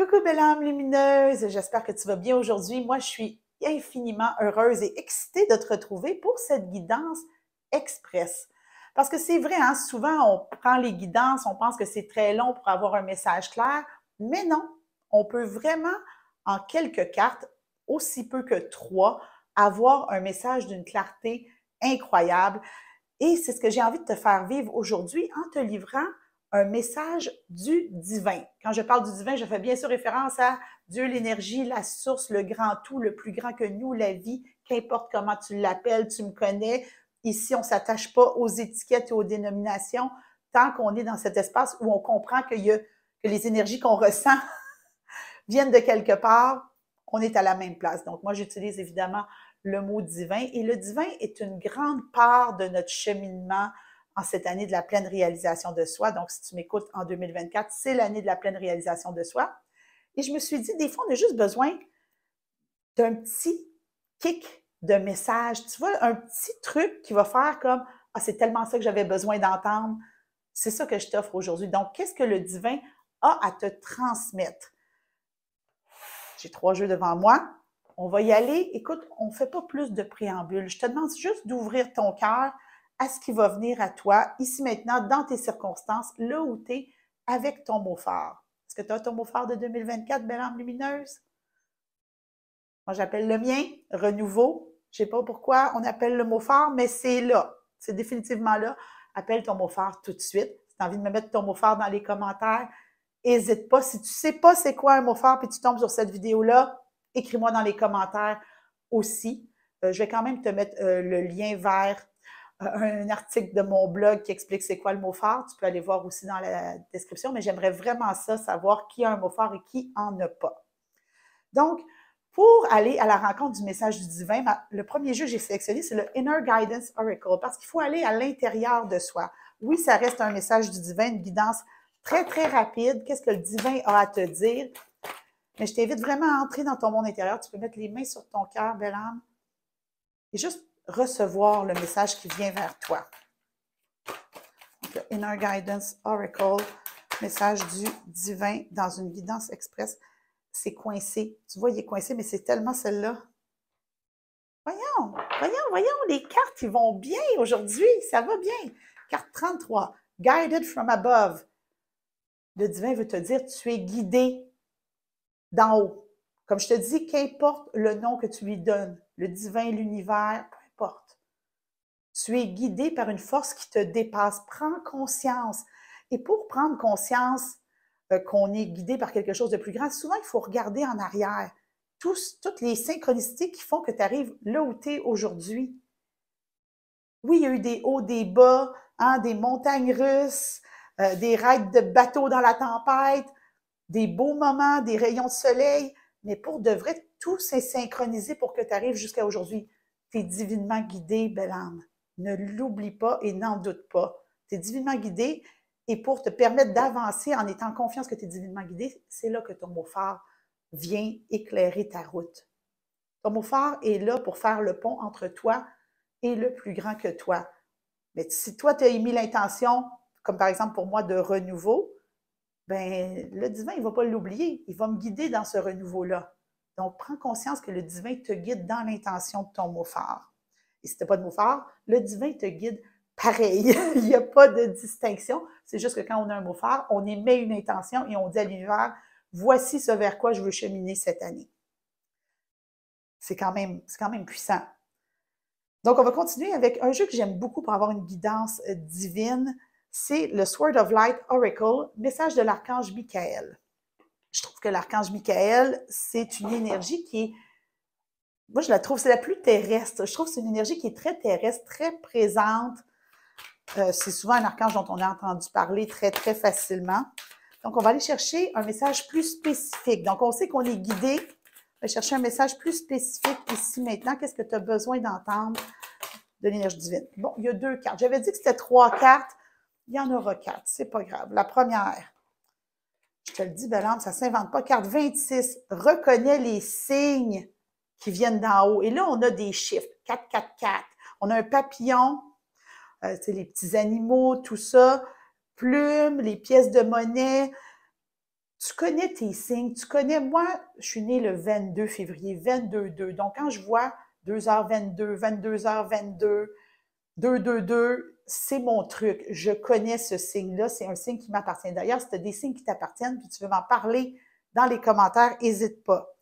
Coucou belle âme lumineuse, j'espère que tu vas bien aujourd'hui. Moi, je suis infiniment heureuse et excitée de te retrouver pour cette guidance express. Parce que c'est vrai, hein, souvent on prend les guidances, on pense que c'est très long pour avoir un message clair, mais non, on peut vraiment, en quelques cartes, aussi peu que trois, avoir un message d'une clarté incroyable. Et c'est ce que j'ai envie de te faire vivre aujourd'hui en te livrant un message du divin. Quand je parle du divin, je fais bien sûr référence à Dieu, l'énergie, la source, le grand tout, le plus grand que nous, la vie, qu'importe comment tu l'appelles, tu me connais. Ici, on ne s'attache pas aux étiquettes et aux dénominations tant qu'on est dans cet espace où on comprend que les énergies qu'on ressent viennent de quelque part, on est à la même place. Donc, moi, j'utilise évidemment le mot divin. Et le divin est une grande part de notre cheminement en cette année de la pleine réalisation de soi. Donc, si tu m'écoutes en 2024, c'est l'année de la pleine réalisation de soi. Et je me suis dit, des fois, on a juste besoin d'un petit kick de message. Tu vois, un petit truc qui va faire comme, ah, c'est tellement ça que j'avais besoin d'entendre. C'est ça que je t'offre aujourd'hui. Donc, qu'est-ce que le divin a à te transmettre? J'ai 3 jeux devant moi. On va y aller. Écoute, on ne fait pas plus de préambule. Je te demande juste d'ouvrir ton cœur à ce qui va venir à toi, ici maintenant, dans tes circonstances, là où tu es, avec ton mot phare. Est-ce que tu as ton mot phare de 2024, belle âme lumineuse? Moi, j'appelle le mien renouveau. Je ne sais pas pourquoi on appelle le mot phare, mais c'est là. C'est définitivement là. Appelle ton mot phare tout de suite. Si tu as envie de me mettre ton mot phare dans les commentaires, n'hésite pas. Si tu ne sais pas c'est quoi un mot phare puis tu tombes sur cette vidéo-là, écris-moi dans les commentaires aussi. Je vais quand même te mettre le lien vers un article de mon blog qui explique c'est quoi le mot phare. Tu peux aller voir aussi dans la description, mais j'aimerais vraiment ça, savoir qui a un mot phare et qui en a pas. Donc, pour aller à la rencontre du message du divin, le premier jeu que j'ai sélectionné, c'est le Inner Guidance Oracle, parce qu'il faut aller à l'intérieur de soi. Oui, ça reste un message du divin, une guidance très, très rapide. Qu'est-ce que le divin a à te dire? Mais je t'invite vraiment à entrer dans ton monde intérieur. Tu peux mettre les mains sur ton cœur, belle âme, et juste recevoir le message qui vient vers toi. Donc, le Inner Guidance Oracle, message du divin dans une guidance express. C'est coincé. Tu vois, il est coincé, mais c'est tellement celle-là. Voyons, les cartes, ils vont bien aujourd'hui. Ça va bien. Carte 33, Guided from above. Le divin veut te dire, tu es guidé d'en haut. Comme je te dis, qu'importe le nom que tu lui donnes, le divin, l'univers, peu importe. Tu es guidé par une force qui te dépasse. Prends conscience. Et pour prendre conscience qu'on est guidé par quelque chose de plus grand, souvent, il faut regarder en arrière. Toutes les synchronicités qui font que tu arrives là où tu es aujourd'hui. Oui, il y a eu des hauts, des bas, hein, des montagnes russes, des raids de bateaux dans la tempête, des beaux moments, des rayons de soleil, mais pour de vrai, tout s'est synchronisé pour que tu arrives jusqu'à aujourd'hui. Tu es divinement guidé, belle âme. Ne l'oublie pas et n'en doute pas. Tu es divinement guidé et pour te permettre d'avancer en étant confiance que tu es divinement guidé, c'est là que ton mot phare vient éclairer ta route. Ton mot phare est là pour faire le pont entre toi et le plus grand que toi. Mais si toi, tu as émis l'intention, comme par exemple pour moi, de renouveau, ben le divin, il ne va pas l'oublier. Il va me guider dans ce renouveau-là. Donc, prends conscience que le divin te guide dans l'intention de ton mot phare. Et si tu n'as pas de mot phare, le divin te guide pareil. Il n'y a pas de distinction. C'est juste que quand on a un mot phare, on émet une intention et on dit à l'univers, voici ce vers quoi je veux cheminer cette année. C'est quand même puissant. Donc, on va continuer avec un jeu que j'aime beaucoup pour avoir une guidance divine. C'est le Sword of Light Oracle, message de l'archange Michael. Je trouve que l'archange Michael, c'est une énergie qui est, moi je la trouve, c'est la plus terrestre. Je trouve que c'est une énergie qui est très terrestre, très présente. C'est souvent un archange dont on a entendu parler très, très facilement. Donc, on va aller chercher un message plus spécifique. Donc, on sait qu'on est guidé. On va chercher un message plus spécifique ici maintenant. Qu'est-ce que tu as besoin d'entendre de l'énergie divine? Bon, il y a 2 cartes. J'avais dit que c'était 3 cartes. Il y en aura 4. C'est pas grave. La première, je te le dis, belle âme, ça ne s'invente pas. Carte 26, reconnais les signes qui viennent d'en haut. Et là, on a des chiffres. 4, 4, 4. On a un papillon, les petits animaux, tout ça. Plumes, les pièces de monnaie. tu connais tes signes, tu connais, moi, je suis née le 22 février, 22-2. Donc, quand je vois 2h22, 22h22, 2-2-2, c'est mon truc. Je connais ce signe-là. C'est un signe qui m'appartient. D'ailleurs, si tu as des signes qui t'appartiennent puis tu veux m'en parler dans les commentaires, n'hésite pas.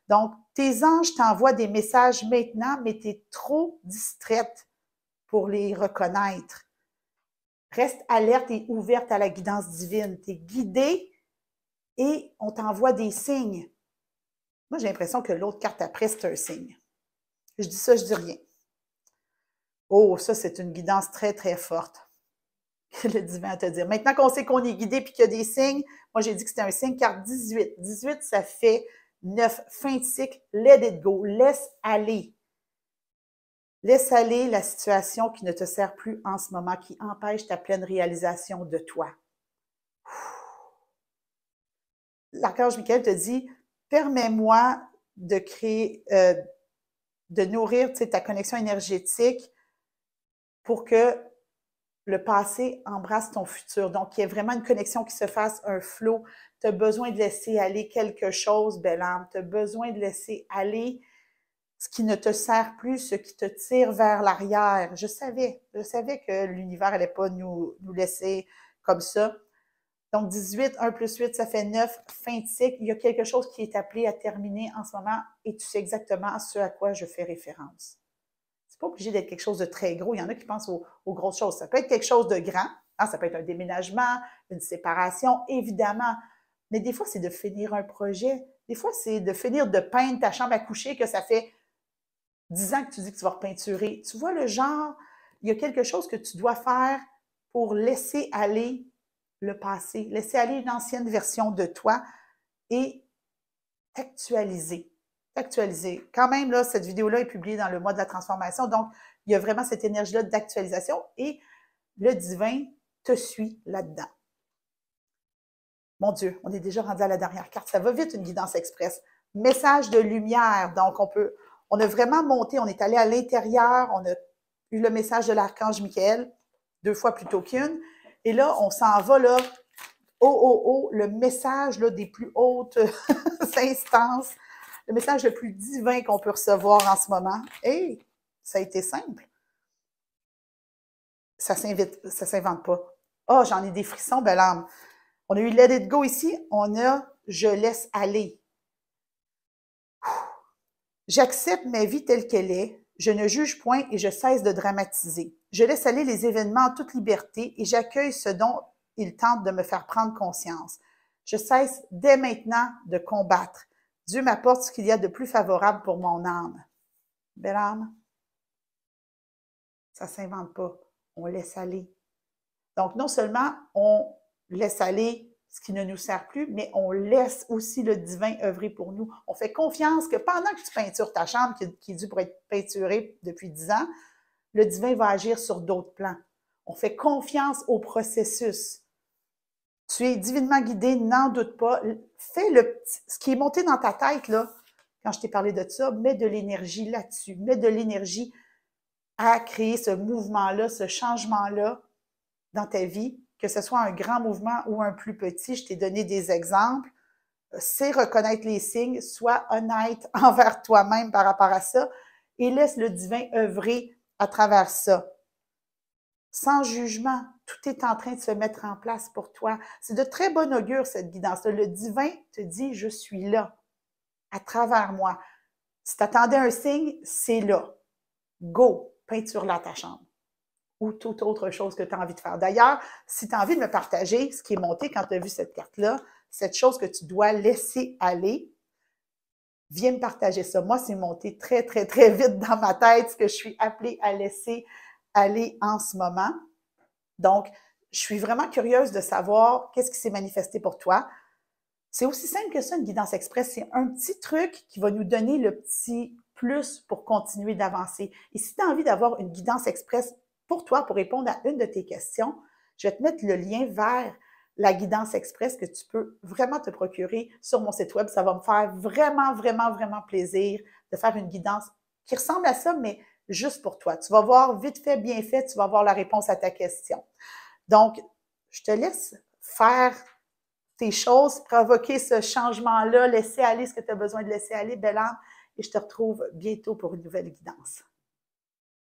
Donc, tes anges t'envoient des messages maintenant, mais tu es trop distraite pour les reconnaître. Reste alerte et ouverte à la guidance divine. Tu es guidée et on t'envoie des signes. Moi, j'ai l'impression que l'autre carte après, c'est un signe. Je dis ça, je dis rien. Oh, ça, c'est une guidance très, très forte que le divin a te dire. Maintenant qu'on sait qu'on est guidé et qu'il y a des signes, moi, j'ai dit que c'était un signe, car 18. 18, ça fait 9. Fin de cycle, let it go. Laisse aller. Laisse aller la situation qui ne te sert plus en ce moment, qui empêche ta pleine réalisation de toi. L'archange Michael te dit, permets-moi de créer, de nourrir ta connexion énergétique pour que le passé embrasse ton futur. Donc, il y a vraiment une connexion qui se fasse, un flow. Tu as besoin de laisser aller quelque chose, belle âme. Tu as besoin de laisser aller ce qui ne te sert plus, ce qui te tire vers l'arrière. Je savais que l'univers n'allait pas nous laisser comme ça. Donc, 18, 1 plus 8, ça fait 9, fin de cycle. Il y a quelque chose qui est appelé à terminer en ce moment et tu sais exactement ce à quoi je fais référence. C'est pas obligé d'être quelque chose de très gros. Il y en a qui pensent aux grosses choses. Ça peut être quelque chose de grand. Hein, ça peut être un déménagement, une séparation, évidemment. Mais des fois, c'est de finir un projet. Des fois, c'est de finir de peindre ta chambre à coucher que ça fait 10 ans que tu dis que tu vas repeinturer. Tu vois le genre, il y a quelque chose que tu dois faire pour laisser aller le passé, laisser aller une ancienne version de toi et t'actualiser. T'actualiser. Quand même, là, cette vidéo-là est publiée dans le mois de la transformation, donc il y a vraiment cette énergie-là d'actualisation et le divin te suit là-dedans. Mon Dieu, on est déjà rendu à la dernière carte. Ça va vite, une guidance express. Message de lumière. Donc, on a vraiment monté, on est allé à l'intérieur, on a eu le message de l'archange Michael, 2 fois plutôt qu'une. Et là, on s'en va là, le message là, des plus hautes instances, le message le plus divin qu'on peut recevoir en ce moment. Et ça a été simple. Ça s'invente pas. Ah, j'en ai des frissons, belle âme. On a eu Let It Go ici, on a Je laisse aller. J'accepte ma vie telle qu'elle est, je ne juge point et je cesse de dramatiser. Je laisse aller les événements en toute liberté et j'accueille ce dont ils tentent de me faire prendre conscience. Je cesse dès maintenant de combattre. Dieu m'apporte ce qu'il y a de plus favorable pour mon âme. Belle âme, ça ne s'invente pas. On laisse aller. Donc, non seulement on laisse aller ce qui ne nous sert plus, mais on laisse aussi le divin œuvrer pour nous. On fait confiance que pendant que tu peintures ta chambre, qui est due pour être peinturée depuis 10 ans, le divin va agir sur d'autres plans. On fait confiance au processus. Tu es divinement guidé, n'en doute pas. Fais ce qui est monté dans ta tête, là, quand je t'ai parlé de ça, mets de l'énergie là-dessus. Mets de l'énergie à créer ce mouvement-là, ce changement-là dans ta vie, que ce soit un grand mouvement ou un plus petit. Je t'ai donné des exemples. C'est reconnaître les signes, sois honnête envers toi-même par rapport à ça et laisse le divin œuvrer à travers ça. Sans jugement, tout est en train de se mettre en place pour toi. C'est de très bon augure, cette guidance-là. Le divin te dit, je suis là, à travers moi. Si tu attendais un signe, c'est là. Go, peinture-la ta chambre. Ou toute autre chose que tu as envie de faire. D'ailleurs, si tu as envie de me partager ce qui est monté quand tu as vu cette carte-là, cette chose que tu dois laisser aller, viens me partager ça. Moi, c'est monté très, très, très vite dans ma tête, ce que je suis appelée à laisser aller en ce moment. Donc, je suis vraiment curieuse de savoir qu'est-ce qui s'est manifesté pour toi. C'est aussi simple que ça, une guidance express. C'est un petit truc qui va nous donner le petit plus pour continuer d'avancer. Et si tu as envie d'avoir une guidance express pour toi, pour répondre à une de tes questions, je vais te mettre le lien vers la guidance express que tu peux vraiment te procurer sur mon site web. Ça va me faire vraiment, vraiment, vraiment plaisir de faire une guidance qui ressemble à ça, mais juste pour toi. Tu vas voir vite fait, bien fait, tu vas avoir la réponse à ta question. Donc, je te laisse faire tes choses, provoquer ce changement-là, laisser aller ce que tu as besoin de laisser aller, belle âme, et je te retrouve bientôt pour une nouvelle guidance.